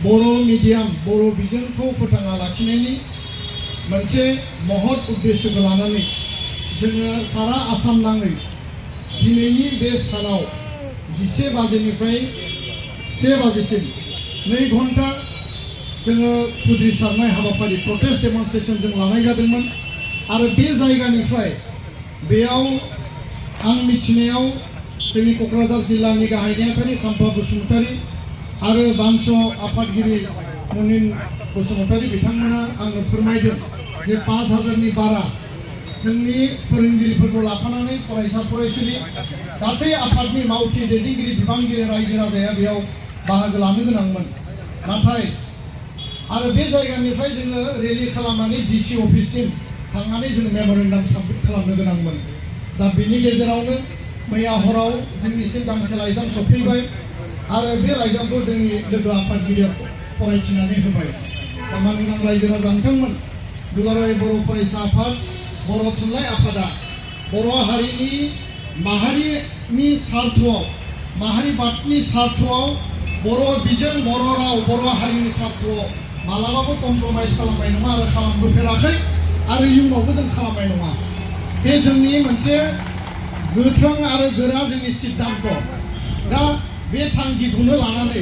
बर' medium बर' बिजोंखौ फोथांना लाखिनायनि मोनसे महत उद्देश्यखौ लानानै जोङो सारा आसाम नाङै दिनैनि बे सानाव 11 बाजिनिफ्राय 1 बाजिसिम 2 घन्टा जोङो फोजोबस्रांनाय हाबाफारि प्रटेस्ट डेमनस्ट्रेशन जों लानाय जादोंमोन आरो बे जायगानिफ्राय बेयाव आं मिथिनायाव जोंनि क'क्राझार जिल्लानि गाहाय नेहाथारि खाम्फा बसुमतारी आरो बांस आफादगिरि मनिन बसुमतारी बिथांमोना आंनो फोरमायदों जे 5000नि बारा जोंनि फोरोंगिरिफोरखौ लाफानानै फरायसा फरायसुलि गासै आफादनि मावथि दैदेनगिरि बिबानगिरि रायजो राजाया बेयाव बाहागो लानो गोनांमोन नाथाय आरो बे जायगानिफ्राय जोङो रेलि खालामनानै डिसि अफिससिम थांनानै जों मेम'रेन्डाम साबमिट खालामनो गोनांमोन दा बेनि गेजेरावनो मैया हराव जोंनिसिम गांसे लाइजाम सफैबाय आरो बे लाइजामखौ जोंनि लोगो आफादगिरिया फरायथिनानै होबाय दा मानगोनां रायजो राजा नोंथांमोन दुलाराय बर' फरायसा आफाद बर' थुनलाइ आफादा बर' हारिनि माहारिनि सार्थआव माहारिबादनि सार्थआव बर' बिजों बर' राव बर' हारिनि सार्थआव मालाबाबो कमप्रमाइज खालामनाय नङा आरो खालामबोफेराखै आरो इयुनावबो जों खालामनाय नङा बे जोंनि मोनसे गोख्रों आरो गोरा जोंनि सिद्धान्त दा बे थांखिखौनो लानानै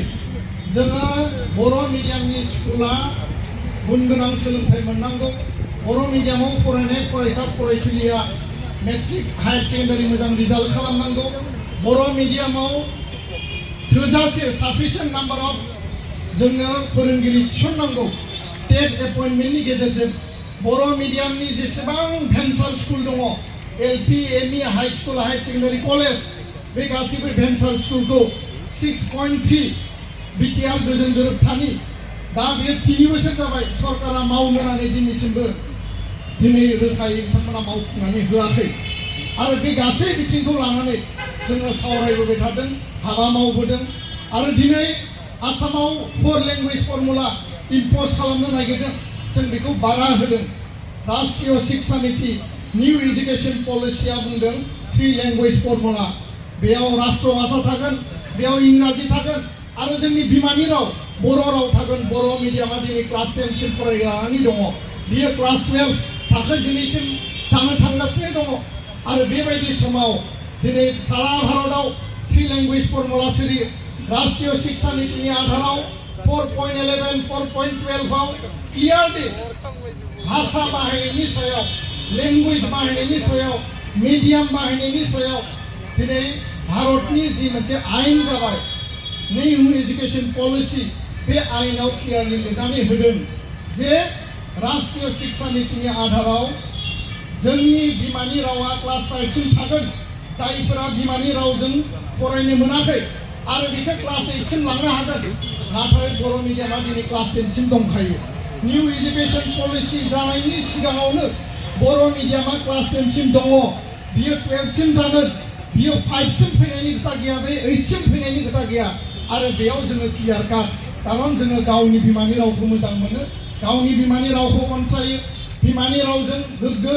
जोङो बर' मिडियामनि स्कुला गुन गोनां सोलोंथाइ मोननांगौ बर' मिडियामाव फरायनाय फरायसा फरायसुलिया मेट्रिक हायार सेकेन्डारि मोजां रिजाल्ट खालामनांगौ बर' मिडियामाव थोजासे साफिसियेन्ट नाम्बार अफ जोङो फोरोंगिरि थिसननांगौ टेट एपइन्टमेन्टनि गेजेरजों बर' मिडियामनि जेसेबां भेन्सार स्कुल दङ LP ME high school higher secondary college बे गासैबो भेन्सार स्कुलखौ 6.3 बिटिआर गोजोन गोरोबथानि दा बे 3 बोसोर जाबाय सरकारा मावनो होननानै दिनैसिमबो दिनै रोखायै बिथांमोना मावफुंनानै होआखै आरो बे गासै बिथिंखौ लानानै जोङो सावरायबोबाय थादों हाबा मावबोदों आरो दिनै आसामाव 4 लेंगुवेज फर्मुला इम्प'ज खालामनो नागिरदों जों बेखौ बारा होदों राष्ट्रीय शिक्षा नीति निउ एजुकेशन पलिसिया बुंदों 3 लेंगुवेज फर्मुला बेयाव राष्ट्रभाषा थागोन बेयाव इंराजी थागोन आरो जोंनि बिमानि राव बर' राव थागोन बर' मिडियामा दिनै क्लास 10 सिम फरायगासिनो दङ बियो क्लास 12 थाखो 12 सिम जानो थांगासिनो दङ आरो बेबायदि समाव दिनै सारा भारतआव 3 लेंगुवेज फर्मुला सोलियो राष्ट्रीय शिक्षा नीतिनि आधाराव 4.11 4.12 आव क्लियारलि भाषा बाहायनायनि सायाव लेंगुवेज बाहायनायनि सायाव मिडियाम बाहायनायनि सायाव दिनै भारतनि जि मोनसे आयेन जाबाय न्यू एजुकेशन पलिसि बे आयेनाव क्लियारलि लिरनानै होदों जे राष्ट्रीय शिक्षा नीतिनि आधाराव जोंनि बिमानि रावा क्लास 5 सिम थागोन जायफोरा बिमानि रावजों फरायनो मोनाखै आरो बेखौ क्लास 8 सिम लांनो हागोन नाथाय बर' मिडियामा दिनै क्लास 10 सिम दंखायो न्यू एजुकेशन पलिसि जानायनि सिगाङावनो बर' मिडियामा क्लास 10 सिम दङ बियो 12 सिम जागोन बियो 5 सिम फैनायनि खोथा गैया बे 8 सिम फैनायनि खोथा गैया आरो बेयाव जोङो क्लियार काट खारन जोङो गावनि बिमानि रावखौ मोजां मोनो गावनि बिमानि रावखौ अनसायो बिमानि रावजों गोग्गो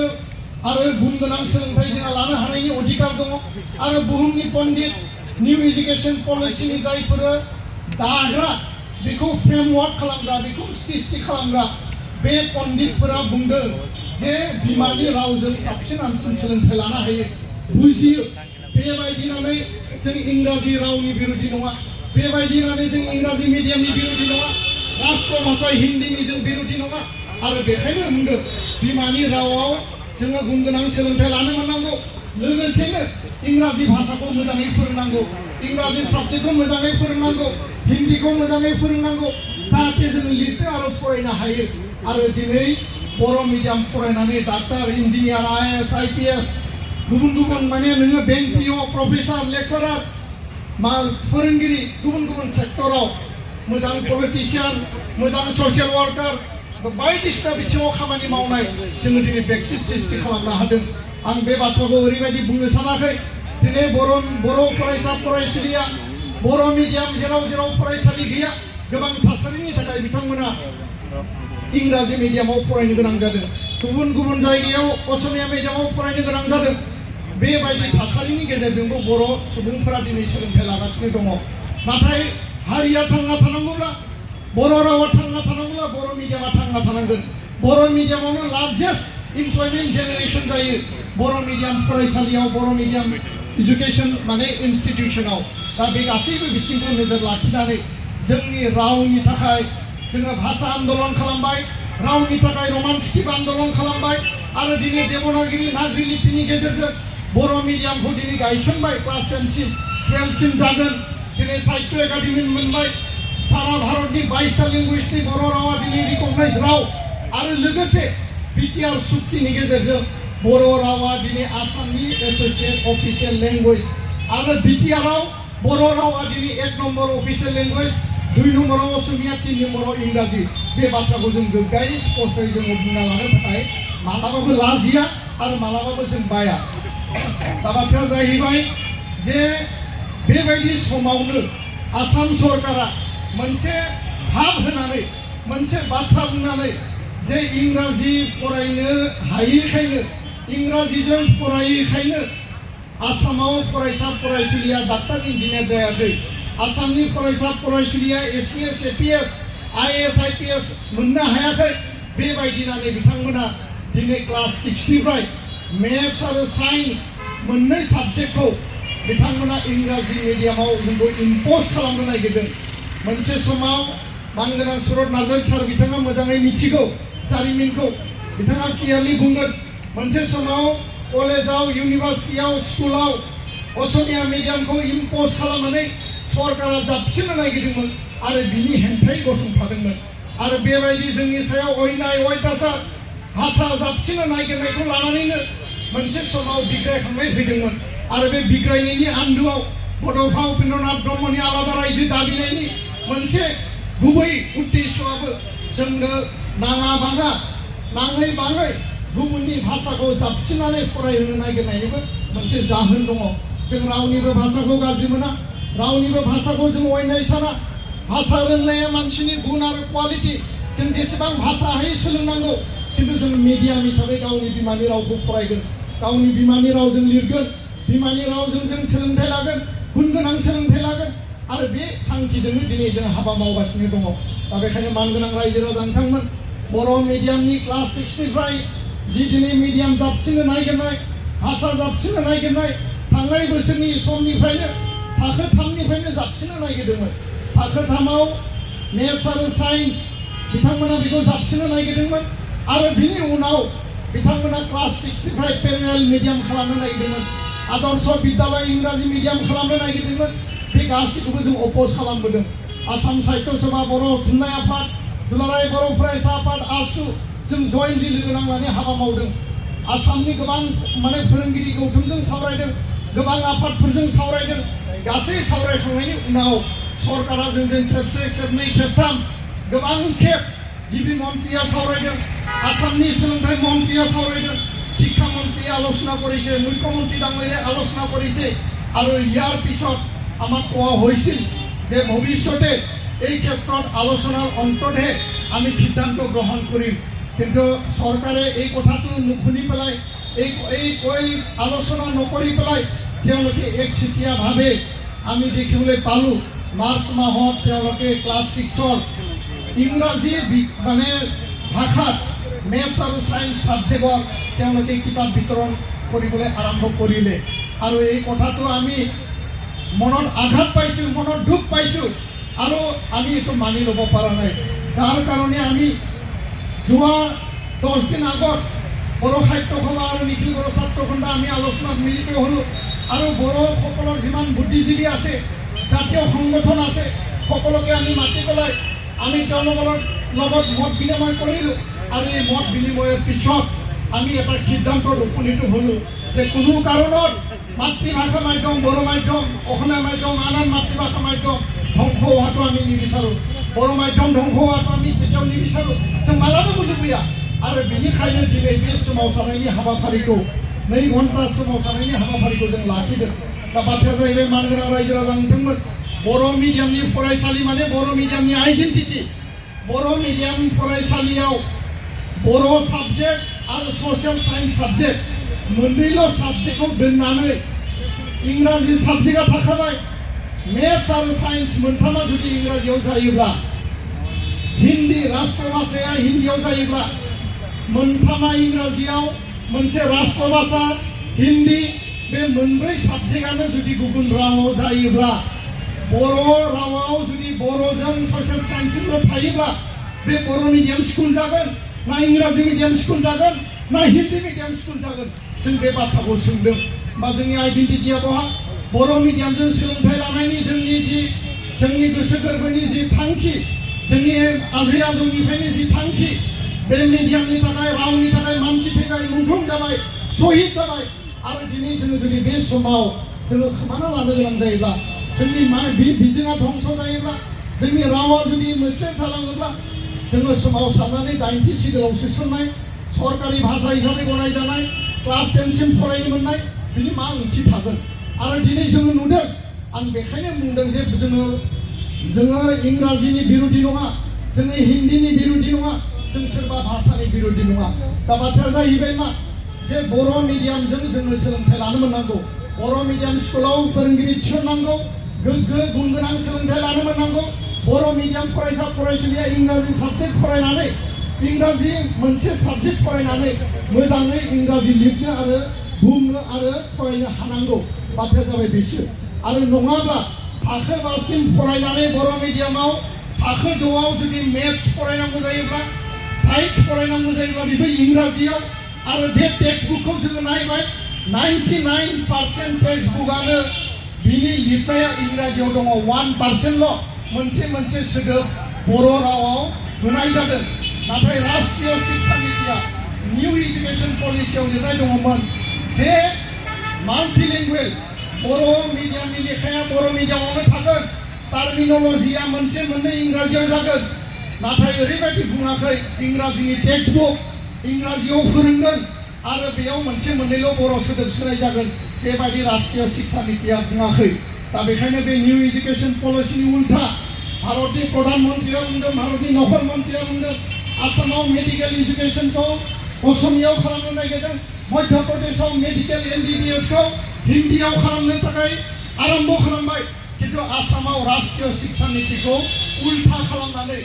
आरो गुन गोनां सोलोंथाइ जोंहा लानो हानायनि अधिकार दङ आरो बुहुमनि पण्डित न्यू एजुकेशन पलिसिनि जायफोर दाग्रा बेखौ फ्रेमवर्क खालामग्रा बेखौ सृष्टि खालामग्रा बे पण्डितफोरा बुंदों जे बिमानि रावजों साबसिन हामसिन सोलोंथाइ लानो हायो बुजियो बेबायदिनानै जों इंराजि रावनि बिरोधि नङा बेबायदिनानै जों इंराजि मिडियामनि बिरोधि नङा राष्ट्रभाषा हिन्दीनि जों बिरोधि नङा आरो बेखायनो बुंदों बिमानि रावाव जोङो गुन गोनां सोलोंथाइ लानो मोननांगौ लोगोसेनो इंराजि भाषाखौ मोजाङै फोरोंनांगौ इंराजि साबजेक्टखौ मोजाङै फोरोंनांगौ हिन्दीखौ मोजाङै फोरोंनांगौ जाहाथे जों लिरनो आरो फरायनो हायो आरो दिनै बर' मिडियाम फरायनानै डाक्टर इन्जिनियार आइएएस आइपिएस गुबुन गुबुन माने नोङो बेंक पिअ प्रफेसर लेक्सारार मा फोरोंगिरि गुबुन गुबुन सेक्टराव मोजां पलिटिशियान मोजां ससियेल वार्कार बायदिसिना बिथिङाव खामानि मावनाय जोङो दिनै प्रेक्टिस सृष्टि खालामनो हादों आं बे बाथ्राखौ ओरैबायदि बुंनो सानाखै दिनै बर' फरायसा फरायसुलिया बर' मिडियाम जेराव जेराव फरायसालि गैया गोबां थासारिनि थाखाय बिथांमोना इंराजि मिडियामाव फरायनो गोनां जादों गुबुन गुबुन जायगायाव असमिया मिडियामाव फरायनो गोनां जादों बेबायदि थासारिनि गेजेरजोंबो बर' सुबुंफोरा दिनै सोलोंथाइ लागासिनो दङ नाथाय हारिया थांना थानांगौब्ला बर' रावा थांना थानांगौब्ला बर' मिडियामा थांना थानांगोन बर' मिडियामावनो लार्जेस्ट इमप्लयमेन्ट जेनेरेशन जायो बर' मिडियाम फरायसालियाव बर' मिडियाम एजुकेशन माने इनस्टिट्यूशनाव दा बे गासैबो बिथिंखौ नोजोर लाखिनानै जोंनि रावनि थाखाय जोङो भाषा आन्दलन खालामबाय रावनि थाखाय रमान स्क्रिप्ट आन्दलन खालामबाय आरो दिनै देबनागिरि नागरि लिपिनि गेजेरजों बर' मिडियामखौ दिनै गायसनबाय क्लास 10सिम 12सिम जागोन दिनै साहित्य एकाडेमि मोनबाय सारा भारतनि 22टा लेंगुवेजनि बर' रावा दिनै रिकगनाइज राव आरो लोगोसे बिटिआर सुक्तिनि गेजेरजों बर' रावा दिनै आसामनि एसोसिएट अफिसियेल लेंगुवेज आरो बिटिआरआव बर' रावा दिनै 1 नम्बर अफिसियेल लेंगुवेज 2 नम्बराव असमिया 3 नम्बराव इंराजि बे बाथ्राखौ जों गोग्गायै स्पष्टयै जोङो बुंना लानो थाखाय मालाबाबो लाजिया आरो मालाबाबो जों बाया दा बाथ्राया जाहैबाय जे बेबायदि समावनो आसाम सरकारा मोनसे भाब होनानै मोनसे बाथ्रा बुंनानै जे इंराजि फरायनो हायैखायनो इंराजिजों फरायैखायनो आसामाव फरायसा फरायसुलिया डाक्टार इन्जिनियार जायाखै आसामनि फरायसा फरायसुलिया एसीएस एपीएस आईएएस आईपीएस मोननो हायाखै बेबायदिनानै बिथांमोना दिनै क्लास 6 निफ्राय मेथ्स आरो साइन्स मोननै साबजेक्टखौ बिथांमोना इंराजि मिडियामाव जोंखौ इम्पज खालामनो नागिरदों मोनसे समाव मानगोनां सुरत नार्जारी सार बिथाङा मोजाङै मिथिगौ जारिमिनखौ बिथाङा क्लियारलि बुंगोन मोनसे समाव कलेजाव इउनिभार्सिटियाव स्कुलाव असमिया मिडियामखौ इम्पज खालामनानै सरकारा जाबसिननो नागिरदोंमोन आरो बिनि हेंथायै गसंथादोंमोन आरो बेबायदि जोंनि सायाव अयनाय अयथासार भाषा जाबसिननो नागिरनायखौ लानानैनो मोनसे समाव बिग्रायखांनाय फैदोंमोन आरो बे बिग्रायनायनि आन्दोआव बड'फा उपेन्द्रनाथ ब्रह्मनि आलादा रायजो दाबिनायनि मोनसे गुबै उद्देश्यआबो जोंनो नाङा बाङा नाङै बाङै गुबुननि भाषाखौ जाबसिननानै फरायहोनो नागिरनायनिबो मोनसे जाहोन दङ जों रावनिबो भाषाखौ गाज्रि मोना रावनिबो भाषाखौ जों अयनाय साना भाषा रोंनाया मानसिनि गुन आरो क्वालिटि जों जेसेबां भाषा हायो सोलोंनांगौ किन्तु जों मिडियाम हिसाबै गावनि बिमानि रावखौ फरायगोन गावनि बिमानि रावजों लिरगोन बिमानि रावजों जों सोलोंथाइ लागोन गुन गोनां सोलोंथाइ लागोन आरो बे थांखिजोंनो दिनै जों हाबा मावगासिनो दङ दा बेखायनो मानगोनां रायजो राजा नोंथांमोन बर' मिडियामनि क्लास 6 निफ्राय जि दिनै मिडियाम जाबसिननो नागिरनाय भाषा जाबसिननो नागिरनाय थांनाय बोसोरनि समनिफ्रायनो थाखो 3 निफ्रायनो जाबसिननो नागिरदोंमोन थाखो 3आव मेथ्स आरो साइन्स बिथांमोना बेखौ जाबसिननो नागिरदोंमोन आरो बिनि उनाव बिथांमोना क्लास 6 निफ्राय पेरेल मिडियाम खालामनो नागिरदोंमोन आदर्श विद्यालय इंराजि मिडियाम खालामनो नागिरदोंमोन बे गासैखौबो जों अपोज खालामबोदों आसाम साहित्य सभा बर' थुनलाइ आफाद दुलाराय बर' फरायसा आफाद आसु जों जयेन्टलि लोगो नांनानै हाबा मावदों आसामनि गोबां माने फोरोंगिरि गौथुमजों सावरायदों गोबां आफादफोरजों सावरायदों गासै सावरायखांनायनि उनाव सरकारा जोंजों खेबसे खेबनै खेबथाम गोबां खेब गिबि मन्थ्रिया सावरायदों आसामनि सोलोंथाइ मन्थ्रिया सावरायदों शिक्षा मन्थ्रि আলোচনা কৰিছে মুখ্যমন্ত্ৰী ডাঙৰীয়াই আলোচনা কৰিছে আৰু ইয়াৰ পিছত আমাক কোৱা হৈছিল যে ভৱিষ্যতে এই ক্ষেত্ৰত আলোচনাৰ অন্ততহে আমি সিদ্ধান্ত গ্ৰহণ কৰিম কিন্তু চৰকাৰে এই কথাটো নুশুনি পেলাই এই আলোচনা নকৰি পেলাই তেওঁলোকে একচেটিয়াভাৱে আমি দেখিবলৈ পালোঁ মাৰ্চ মাহত তেওঁলোকে ক্লাছ 6ৰ ইংৰাজী মানে ভাষাত মেথছ আৰু সায়েন্স সাবজেক্টৰ তেওঁলোকে কিতাপ বিতৰণ কৰিবলৈ আৰম্ভ কৰিলে আৰু এই কথাটো আমি মনত আঘাত পাইছোঁ মনত দুখ পাইছোঁ আৰু আমি এইটো মানি ল'ব পৰা নাই যাৰ কাৰণে আমি যোৱা 10 দিন আগত বড়ো সাহিত্য সভা আৰু নিখিল বড়ো ছাত্ৰ খণ্ড আমি আলোচনাত মিলিত হ'লোঁ আৰু বড়োসকলৰ যিমান বুদ্ধিজীৱী আছে জাতীয় সংগঠন আছে সকলোকে আমি মাতি পেলাই আমি তেওঁলোকৰ লগত মত বিনিময় কৰিলোঁ আৰু এই মত বিনিময়ৰ পিছত আমি এটা সিদ্ধান্তত উপনীত হ'লোঁ যে কোনো কাৰণত মাতৃভাষা মাধ্যম বড়ো মাধ্যম অসমীয়া মাধ্যম আন মাতৃভাষা মাধ্যম ধ্বংস হোৱাটো আমি নিবিচাৰোঁ বড়ো মাধ্যম ধ্বংস হোৱাটো আমি কেতিয়াও নিবিচাৰোঁ जों मालाबाबो लुबैया आरो बेनिखायनो दिनै बे सोमावसारनायनि हाबाफारिखौ 2 घन्टा सोमावसारनायनि हाबाफारिखौ जों लाखिदों दा बाथ्राया जाहैबाय मानगोनां रायजो राजा नोंथांमोन बर' मिडियामनि फरायसालि माने बर' मिडियामनि आइडेन्टिटि बर' मिडियाम फरायसालियाव बर' साबजेक्ट आरो ससियेल साइन्स साबजेक्ट मोननैल' साबजेक्टखौ दोननानै इंराजि साबजेक्टआ थाखाबाय मेथ्स आरो साइन्स मोनथामा जुदि इंराजियाव जायोब्ला हिन्दी राष्ट्र भाषाया हिन्दीयाव जायोब्ला मोनथामा इंराजियाव मोनसे राष्ट्र भाषा हिन्दी बे मोनब्रै साबजेक्टआनो जुदि गुबुन रावाव जायोब्ला बर' रावाव जुदि बर'जों ससियेल साइन्सजोंल' थायोब्ला बे बर' मिडियाम स्कुल जागोन ना इंराजि मिडियाम स्कुल जागोन ना हिन्दी मिडियाम स्कुल जागोन जों बे बाथ्राखौ सोंदों बा जोंनि आइडेन्टिटिया बहा बर' मिडियामजों सोलोंथाइ लानायनि जोंनि गोसो गोरबोनि जि थांखि जोंनि आजै आजौनिफ्रायनो जि थांखि बे मिडियामनि थाखाय रावनि थाखाय मानसि थैबाय मुंख्लं जाबाय शहीद जाबाय आरो दिनै जोङो जुदि बे समाव जोङो खोमाना लानो गोनां जायोब्ला जोंनि बिजोङा धंस जायोब्ला जोंनि रावा जुदि मोनसे जालाङोब्ला जोङो सोमावसारनानै 80 सिदोलाव सोसननाय सरकारि भाषा हिसाबै गनायजानाय क्लास 10 सिम फरायनो मोननाय बिनि मा ओंथि थागोन आरो दिनै जोङो नुदों आं बेखायनो बुंदों जे जोङो इंराजिनि बिरोधि नङा जोङो हिन्दीनि बिरोधि नङा जों सोरबा भाषानि बिरोधि नङा दा बाथ्राया जाहैबाय मा जे बर' मिडियामजों जोङो सोलोंथाइ लानो मोननांगौ बर' मिडियाम स्कुलाव फोरोंगिरि थिसननांगौ गोग्गो गुन गोनां सोलोंथाइ लानो मोननांगौ बर' मिडियाम फरायसा फरायसुलिया इंराजि साबजेक्ट फरायनानै इंराजि मोनसे साबजेक्ट फरायनानै मोजाङै इंराजि लिरनो आरो बुंनो आरो फरायनो हानांगौ बाथ्राया जाबाय बिसोर आरो नङाब्ला थाखो 5 सिम फरायनानै बर' मिडियामाव थाखो 6 आव जुदि मेथ्स फरायनांगौ जायोब्ला साइन्स फरायनांगौ जायोब्ला बेबो इंराजियाव आरो बे टेक्स्ट बुकखौ जोङो नायबाय 99% टेक्स्ट बुकआनो बिनि लिरनाया इंराजियाव दङ 1%ल' मोनसे सोदोब बर' रावाव होनाय जादों नाथाय राष्ट्रीय शिक्षा नीतिया निउ एजुकेशन पलिसियाव लिरनाय दङमोन जे माल्टिलिंगुवेल बर' मिडियामनि लेखाया बर' मिडियामावनो थागोन टार्मिनोलजिया मोननै इंराजियाव जागोन नाथाय ओरैबायदि बुङाखै इंराजिनि टेक्स्ट बुक इंराजियाव फोरोंगोन आरो बेयाव मोननैल' बर' सोदोब सोनाय जागोन बेबायदि राष्ट्रीय शिक्षा नीतिया बुङाखै दा बेखायनो बे निउ एजुकेशन पलिसिनि उल्था भारतनि प्रधानमन्त्रीया बुंदों भारतनि नखर मन्त्रीया बुंदों आसामाव मेडिकेल एजुकेशनखौ असमियाव खालामनो नागिरदों मध्य प्रदेशआव मेडिकेल MBBSखौ हिन्दीयाव खालामनो थाखाय आरम्भ खालामबाय किन्तु आसामाव राष्ट्रीय शिक्षा नीतिखौ उल्था खालामनानै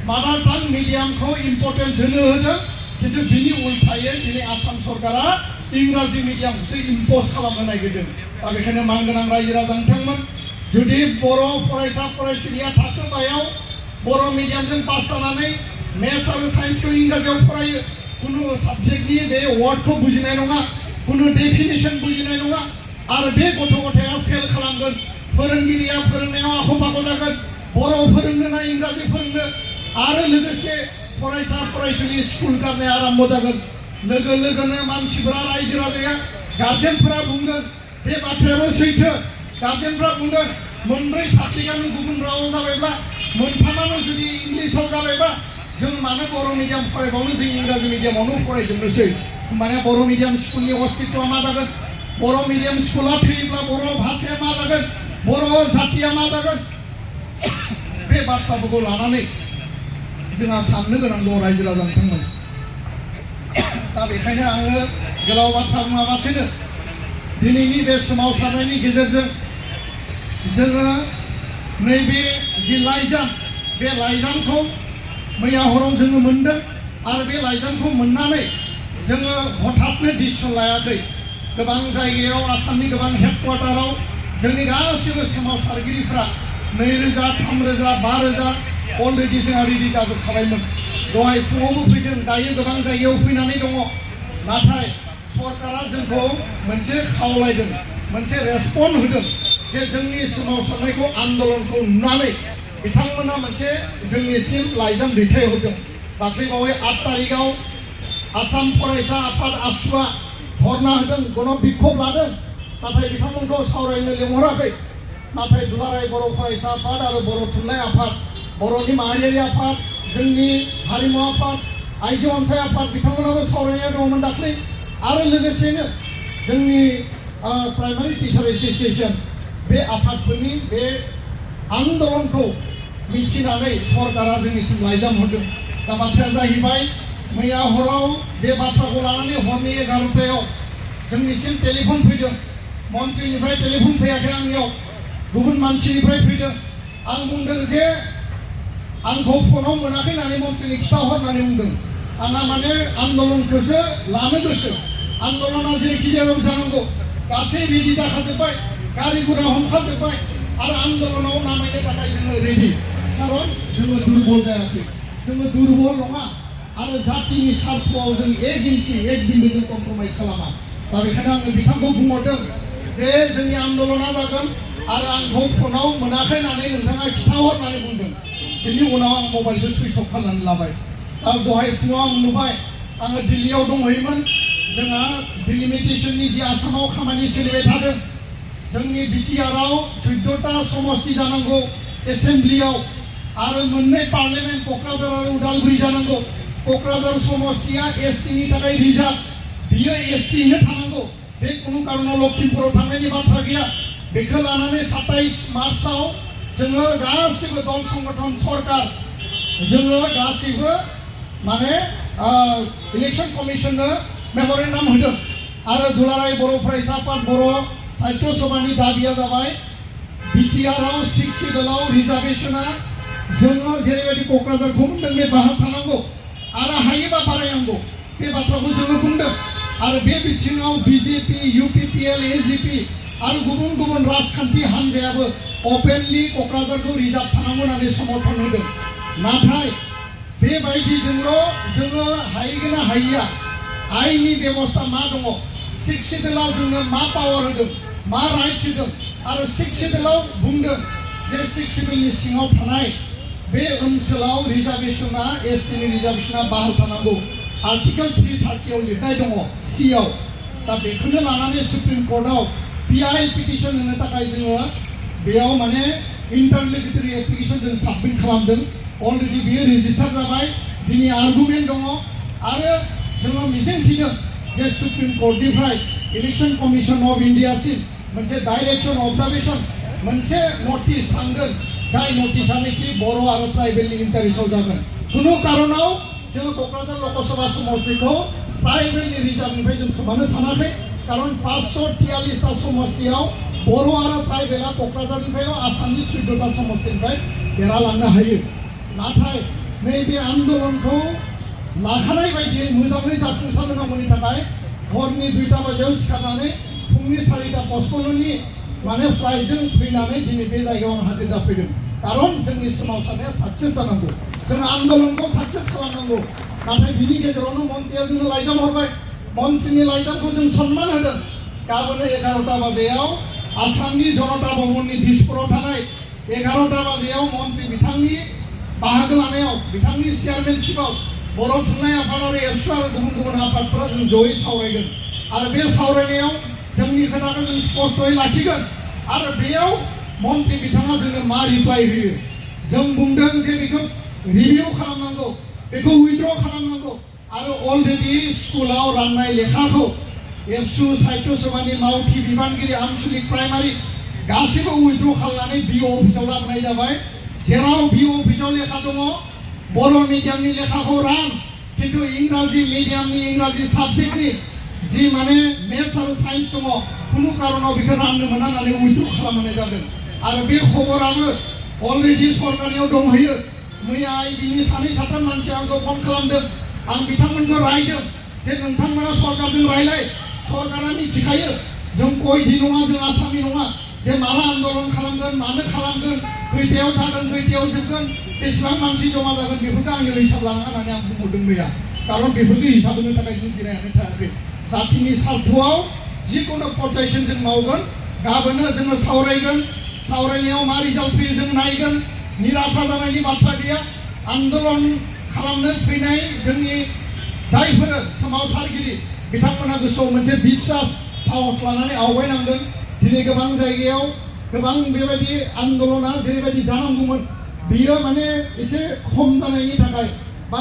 मादार टां मिडियामखौ इम्पर्टेन्स होदों किन्तु बिनि उल्थायै दिनै आसाम सरकारा इंराजि मिडियामखौसो इम्प'ज खालामनो नागिरदों दा बेखायनो मानगोनां रायजो राजा नोंथांमोन जुदि बर' फरायसा फरायसुलिया थाखो 5आव बर' मिडियामजों पास जानानै मेथ्स आरो साइन्सखौ इंराजियाव फरायो कुनु साबजेक्टनि बे वार्डखौ बुजिनाय नङा कुनु डेफिनेसन बुजिनाय नङा आरो बे गथ'या फेल खालामगोन फोरोंगिरिया फोरोंनायाव आख' फाख' जागोन बर' फोरोंनो ना इंराजि फोरोंनो आरो लोगोसे फरायसा फरायसुलि स्कुल गारनाया आरम्भ जागोन लोगोनो मानसिफोरा रायजो राजाया गार्जेनफोरा बुंगोन बे बाथ्रायाबो सैथो गार्जेनफोरा बुंगोन मोनब्रै साबजेक्टआनो गुबुन रावाव जाबायब्ला मोनथामानो जुदि इंलिसाव जाबायबा जों मानो बर' मिडियाम फरायबावनो जों इंराजि मिडियामावनो फरायजोबनोसै होमबानिया बर' मिडियाम स्कुलनि अस्तित्वआ मा जागोन बर' मिडियाम स्कुला थैयोब्ला बर' भाषाया मा जागोन बर' जातिया मा जागोन बे बाथ्राफोरखौ लानानै जोंहा साननो गोनां दं रायजो राजा नोंथांमोन दा बेखायनो आङो गोलाव बाथ्रा बुङालासेनो दिनैनि बे सोमावसारनायनि गेजेरजों जोङो नैबे जि लाइजाम बे लाइजामखौ मैया हराव जोङो मोनदों आरो बे लाइजामखौ मोननानै जोङो हठाथनो डिसिसन लायाखै गोबां जायगायाव आसामनि गोबां हेडक्वार्टाराव जोंनि गासैबो सोमावसारगिरिफ्रा 2000, 3000, 5000 अलरेडि जोंहा रेडि जाजोबखाबायमोन दहाय फुङावबो फैदों दायो गोबां जायगायाव फैनानै दङ नाथाय सरकारा जोंखौ मोनसे खावलायदों मोनसे रेसपन्ड होदों जे जोंनि सोमावसारनायखौ आन्दोलनखौ नुनानै बिथांमोना मोनसे जोंनिसिम लाइजाम दैथायहरदों दाख्लैबावै 8 तारिखआव आसाम फरायसा आफाद आसुआ धरना होदों गण बिक्षोभ लादों नाथाय बिथांमोनखौ सावरायनो लेंहराखै नाथाय दुलाराय बर' फरायसा आफाद आरो बर' थुनलाइ आफाद बर'नि माहारियारि आफाद जोंनि हारिमु आफाद आइजो अनसाय आफाद बिथांमोनाबो सावरायनायाव दङमोन दाख्लै आरो लोगोसेनो जोंनि प्राइमारि टिचार एसोसिएशन बे आफादफोरनि बे आन्दोलनखौ मिथिनानै सरकारा जोंनिसिम लाइजाम हरदों दा बाथ्राया जाहैबाय मैया हराव बे बाथ्राखौ लानानै हरनि 11टायाव जोंनिसिम टेलिफन फैदों मन्थ्रिनिफ्राय टेलिफन फैयाखै आंनियाव गुबुन मानसिनिफ्राय फैदों आं बुंदों जे आंखौ फनाव मोनाखै होननानै मन्थ्रिनो खिथाहरनानै बुंदों आंहा माने आन्दलनखौसो लानो गोसो आन्दलना जेरैखि जायाबाबो जानांगौ गासै रेडि जाखाजोब्बाय गारि गुरा हमखाजोब्बाय आरो आन्दलनाव नामायनो थाखाय जोङो रेडि खारन जोङो दुर्बल जायाखै जोङो दुर्बल नङा आरो जातिनि स्वार्थआव जों एक इन्सि एक बिन्दु जों कमप्रमाइज खालामा दा बेखायनो आङो बिथांखौ बुंहरदों जे जोंनि आन्दलना जागोन आरो आंखौ फनाव मोनाखै होननानै नोंथाङा खिथाहरनानै बुंदों बिनि उनाव आं मबाइलखौ सुइच अफ खालामनानै लाबाय दा दहाय फुङाव आं नुबाय आङो दिल्लीयाव दंहैयोमोन जोंहा डिलिमिटेसननि जि आसामाव खामानि सोलिबाय थादों जोंनि बिटिआरआव 14टा समष्टि जानांगौ एसेम्ब्लियाव आरो मोननै पार्लियामेन्ट क'क्राझार आरो उदालगुरि जानांगौ क'क्राझार समष्टिया एसटिनि थाखाय रिजार्भ बियो एसटिनो थानांगौ बे कुनु कारनाव लखिमपुराव थांनायनि बाथ्रा गैया बेखौ लानानै 27 मार्चआव जोङो गासिबो दल संगठन सरकार जोङो गासिबो माने इलेक्शन कमिशननो मेम'रेन्डाम होदों आरो दुलाराय बर' फरायसा आफाद बर' साहित्य सभानि दाबिया जाबाय बिटिआरआव 6 सिडुलाव रिजार्भेशना जोङो जेरैबायदि क'क्राझारखौ मोनदों बे बाहा थानांगौ आरो हायोबा बारायनांगौ बे बाथ्राखौ जोङो बुंदों आरो बे बिथिङाव बिजेपि इउपिपिएल एजिपि आरो गुबुन गुबुन राजखान्थि हान्जायाबो अपेनलि क'क्राझारखौ रिजार्भ थानांगौ होननानै समर्थन होदों नाथाय बेबायदिजोंल' जोङो हाहैगोन ना हाहैया आइननि बेबस्था मा दङ 6 सिडुलाव जोंनो मा पावार होदों मा राइट्स होदों आरो 6 सिडुलाव बुंदों जे 6 सिडुलनि सिङाव थानाय बे ओनसोलाव रिजार्भेशना एसटिनि रिजार्भेशना बाहाल थानांगौ आर्टिकेल 330 आव लिरनाय दङ सिआव दा बेखौनो लानानै सुप्रिम कर्टआव पिआइ पिटिशन होनो थाखाय जोङो बेयाव माने इन्टारलोकिटरि एप्लिकेशन जों साबमिट खालामदों अलरेडि बियो रेजिस्टार जाबाय दिनै आर्गुमेन्ट दङ आरो जोङो मिजिंथिदों जे सुप्रिम कर्टनिफ्राय इलेक्शन कमिशन अफ इन्डियासिम मोनसे डाइरेक्शन अबजार्भेशन मोनसे नटिस थांगोन जाय नटिसआनोखि बर' आरो ट्राइबेलनि इन्टारेस्टआव जागोन खुनु कारनाव जोङो क'क्राझार लकसभा समष्टिखौ ट्राइबेलनि रिजार्भनिफ्राय जों खोमानो सानाखै कारन 543टा समष्टियाव बर' आरो ट्राइबेला क'क्राझारनिफ्रायल' आसामनि 14टा समष्टिनिफ्राय देरहालांनो हायो नाथाय नैबे आन्दलनखौ लाखानाय बायदियै मोजाङै जाफुंसार होनांगौनि थाखाय हरनि 2टा बाजियाव सिखारनानै फुंनि 4टा पचपन्ननि माने फ्लाइटजों फैनानै दिनै बे जायगायाव आं हाजिर जाफैदों कारन जोंनि सोमावसारनाया साक्सेस जानांगौ जों आन्दलनखौ साक्सेस खालामनांगौ नाथाय बिनि गेजेरावनो मन्थ्रिया जोंनो लाइजाम हरबाय मन्थ्रिनि लाइजामखौ जों सन्मान होदों गाबोन 11टा बाजियाव आसामनि जनता भवननि दिसपुराव थानाय 11टा बाजियाव मन्थ्रि बिथांनि बाहागो लानायाव बिथांनि चेयारमेनशिपआव बर' थुनलाइ आफाद आरो एबसु आरो गुबुन गुबुन आफादफोरा जों जयै सावरायगोन आरो बे सावरायनायाव जोंनि खोथाखौ जों स्पष्टयै लाखिगोन आरो बेयाव मन्थ्रि बिथाङा जोंनो मा रिप्लाइ होयो जों बुंदों जे बेखौ रिभिउ खालामनांगौ बेखौ उइथड्र खालामनांगौ आरो अलरेडि स्कुलाव राननाय लेखाखौ एबसु साहित्य सभानि मावथि बिबानगिरि आनसलिक प्राइमारि गासैबो उइथड्र खालामनानै बिअ अफिसाव लाबोनाय जाबाय जेराव बिअ अफिसाव लेखा दङ बर' मिडियामनि लेखाखौ रान किन्तु इंराजि मिडियामनि इंराजि साबजेक्टनि जि माने मेथ्स आरो साइन्स दङ कुनु कारनाव बेखौ राननो मोना होननानै उइथड्र खालामनाय जादों आरो बे खबराबो अलरेडि सरकारनियाव दंहैयो मैया बिनि 2-3 मानसि आंखौ फन खालामदों आं बिथांमोनखौ रायदों जे नोंथांमोना सरकारजों रायलाय सरकारा मिथिखायो जों कयदि नङा जों आसामनि नङा जे माला आन्दलन खालामगोन मानो खालामगोन खैथायाव जागोन खैथायाव जोबगोन बेसेबां मानसि जमा जागोन बेफोरखौ आंनो हिसाब लानाङा होननानै आं बुंहरदों मैया कारन बेफोरखौ हिसाब होनो थाखाय जों जिरायनानै थायाखै जातिनि स्वार्थआव जिखुनु पर्यायसिम जों मावगोन गाबोनो जोङो सावरायगोन सावरायनायाव मा रिजाल्ट फैयो जों नायगोन निराशा जानायनि बाथ्रा गैया आन्दलन खालामनो फैनाय जोंनि जायफोर सोमावसारगिरि बिथांमोनहा गोसोआव मोनसे बिश्वास साहस लानानै आवगायनांगोन दिनै गोबां जायगायाव गोबां बेबायदि आन्दलना जेरैबायदि जानांगौमोन बियो माने एसे खम जानायनि थाखाय बा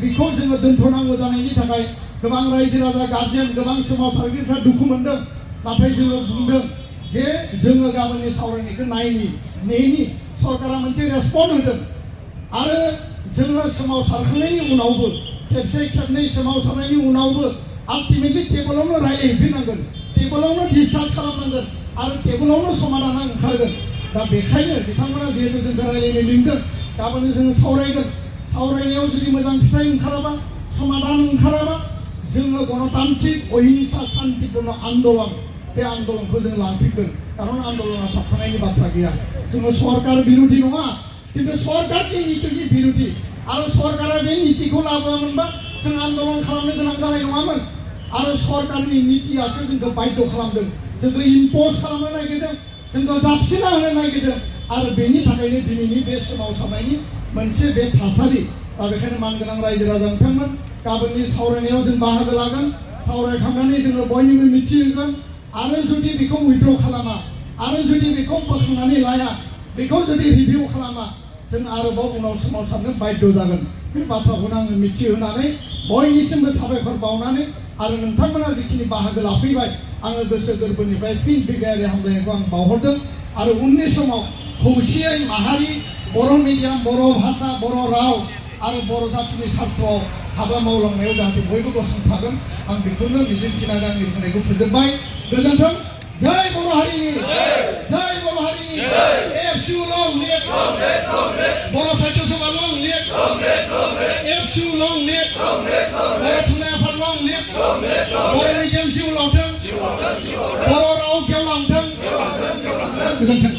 बेखौ जोङो दोनथ'नांगौ जानायनि थाखाय गोबां रायजो राजा गार्जेन गोबां सोमावसारगिरिफ्रा दुखु मोनदों नाथाय जोङो बुंदों जे जोङो गाबोननि सावरायनायखौ नेयनि सरकारा मोनसे रेसपन्ड होदों आरो जोङो सोमावसारखांनायनि उनावबो खेबसे खेबनै सोमावसारनायनि उनावबो आल्टिमेटलि टेबोलावनो रायलायहैफिननांगोन टेबोलावनो डिसकास खालामनांगोन आरो टेबोलावनो समाधाना ओंखारगोन दा बेखायनो बिथांमोना जिहेतु जोंखौ रायलायनो लिंदों गाबोन जोङो सावरायगोन सावरायनायाव जुदि मोजां फिथाइ ओंखाराबा समाधान ओंखाराबा जोङो गणतान्त्रिक अहिंसा शान्तिपूर्ण आन्दोलन बे आन्दोलनखौ जों लांफिनगोन खारन आन्दोलना थाबथानायनि बाथ्रा गैया जोङो सरकार बिरोधी नङा किन्तु सरकारनि नीतिनि बिरोधी आरो सरकारा बे नीतिखौ लाबोआमोनबा जों आन्दोलन खालामनो गोनां जानाय नङामोन आरो सरकारनि नीतियासो जोंखौ बाध्य खालामदों जोंखौ इम्प'ज खालामनो नागिरदों जोंखौ जाबसिना होनो नागिरदों आरो बेनि थाखायनो दिनैनि बे सोमावसारनायनि मोनसे बे थासारि दा बेखायनो मानगोनां रायजो राजा नोंथांमोन गाबोननि सावरायनायाव जों बाहागो लागोन सावरायखांनानै जोङो बयनिबो मिथिहोगोन आरो जुदि बेखौ उइथ्र' खालामा आरो जुदि बेखौ बोखांनानै लाया बेखौ जुदि रिभिउ खालामा जों आरोबाव उनाव सोमावसारनो बाध्य जागोन बे बाथ्राखौनो आङो मिथिहोनानै बयनिसिमबो साबायखर बावनानै आरो नोंथांमोना जिखिनि बाहागो लाफैबाय आङो गोसो गोरबोनिफ्राय फिन बिगायारि हामलायनायखौ आं बावहरदों आरो उननि समाव खौसेयै माहारि बर' मिडियाम बर' भाषा बर' राव आरो बर' जातिनि सार्थआव हाबा मावलांनायाव जाहाथे बयबो गसंथागोन आं बेखौनो मिजिंथिनानै आंनि बुंनायखौ फोजोबबाय गोजोन्थों जय बर' हारिनि जय बर' हारिनि एफसु लं लिभ बर' साहित्य सभा लं लिभ एफसु लं लिभ बर' थुनलाइ आफाद लं लिभ बर' मिडियाम जिउ लांथों बर' राव गेवलांथों गोजोन्थों।